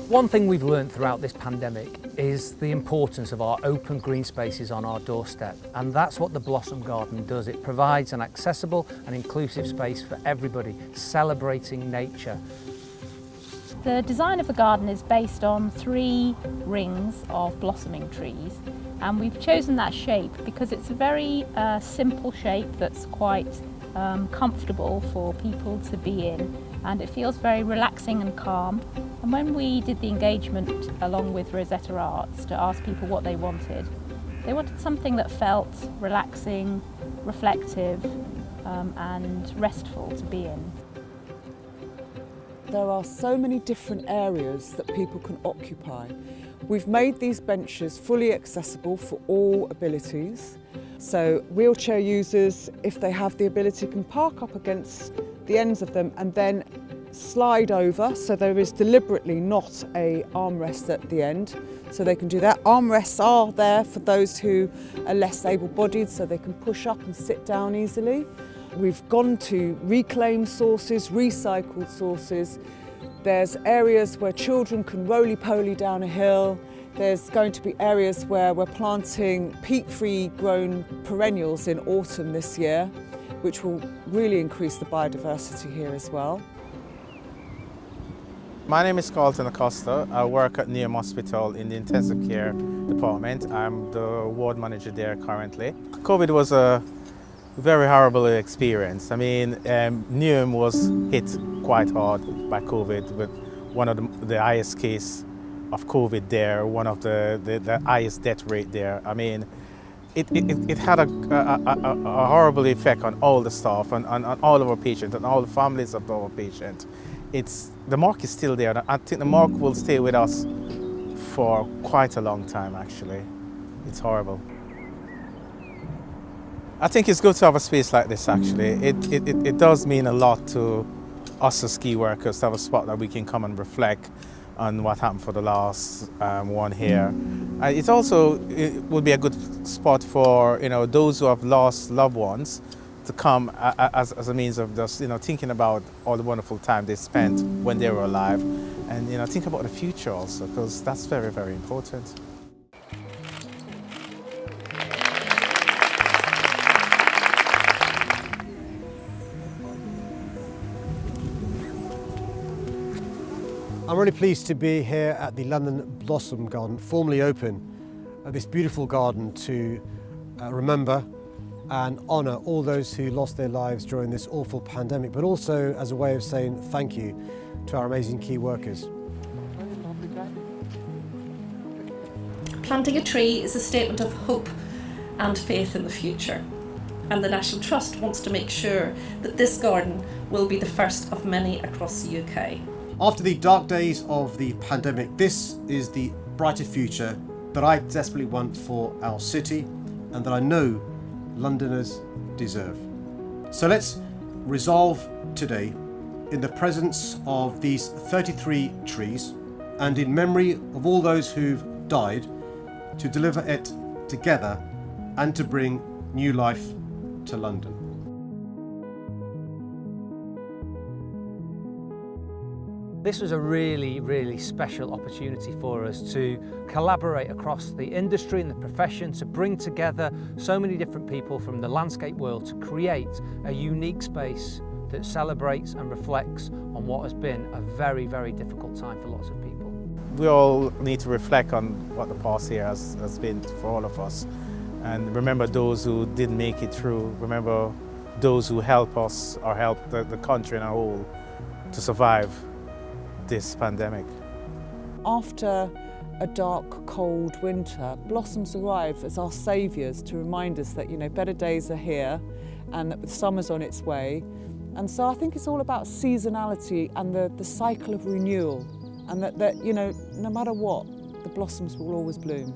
One thing we've learned throughout this pandemic is the importance of our open green spaces on our doorstep, and that's what the Blossom Garden does. It provides an accessible and inclusive space for everybody, celebrating nature. The design of the garden is based on 3 rings of blossoming trees, and we've chosen that shape because it's a very simple shape that's quite comfortable for people to be in, and it feels very relaxing and calm. And when we did the engagement along with Rosetta Arts to ask people what they wanted something that felt relaxing, reflective and restful to be in. There are so many different areas that people can occupy. We've made these benches fully accessible for all abilities. So wheelchair users, if they have the ability, can park up against the ends of them and then slide over. So there is deliberately not a armrest at the end. So they can do that. Armrests are there for those who are less able-bodied, so they can push up and sit down easily. We've gone to reclaimed sources, recycled sources. There's areas where children can roly-poly down a hill. There's going to be areas where we're planting peat-free grown perennials in autumn this year, which will really increase the biodiversity here as well. My name is Carlton Acosta. I work at Neum Hospital in the intensive care department. I'm the ward manager there currently. COVID was a very horrible experience. I mean, Neum was hit quite hard by COVID with one of the highest case of COVID there, one of the highest death rate there. I mean, it had a horrible effect on all the staff and on all of our patients and all the families of our patients. The mark is still there. I think the mark will stay with us for quite a long time, actually. It's horrible. I think it's good to have a space like this, actually. It does mean a lot to us as key workers to have a spot that we can come and reflect on what happened for the last 1 year. It would be a good spot for those who have lost loved ones to come as a means of just thinking about all the wonderful time they spent when they were alive, and think about the future also, because that's very, very important. I'm really pleased to be here at the London Blossom Garden, formally open at this beautiful garden to remember and honour all those who lost their lives during this awful pandemic, but also as a way of saying thank you to our amazing key workers. Planting a tree is a statement of hope and faith in the future, and the National Trust wants to make sure that this garden will be the first of many across the UK. After the dark days of the pandemic, this is the brighter future that I desperately want for our city and that I know Londoners deserve. So let's resolve today, in the presence of these 33 trees and in memory of all those who've died, to deliver it together and to bring new life to London. This was a really, really special opportunity for us to collaborate across the industry and the profession, to bring together so many different people from the landscape world to create a unique space that celebrates and reflects on what has been a very, very difficult time for lots of people. We all need to reflect on what the past year has been for all of us, and remember those who didn't make it through, remember those who help us or help the country in a whole to survive this pandemic. After a dark, cold winter, blossoms arrive as our saviours to remind us that better days are here and that summer's on its way. And so I think it's all about seasonality and the cycle of renewal, and that no matter what, the blossoms will always bloom.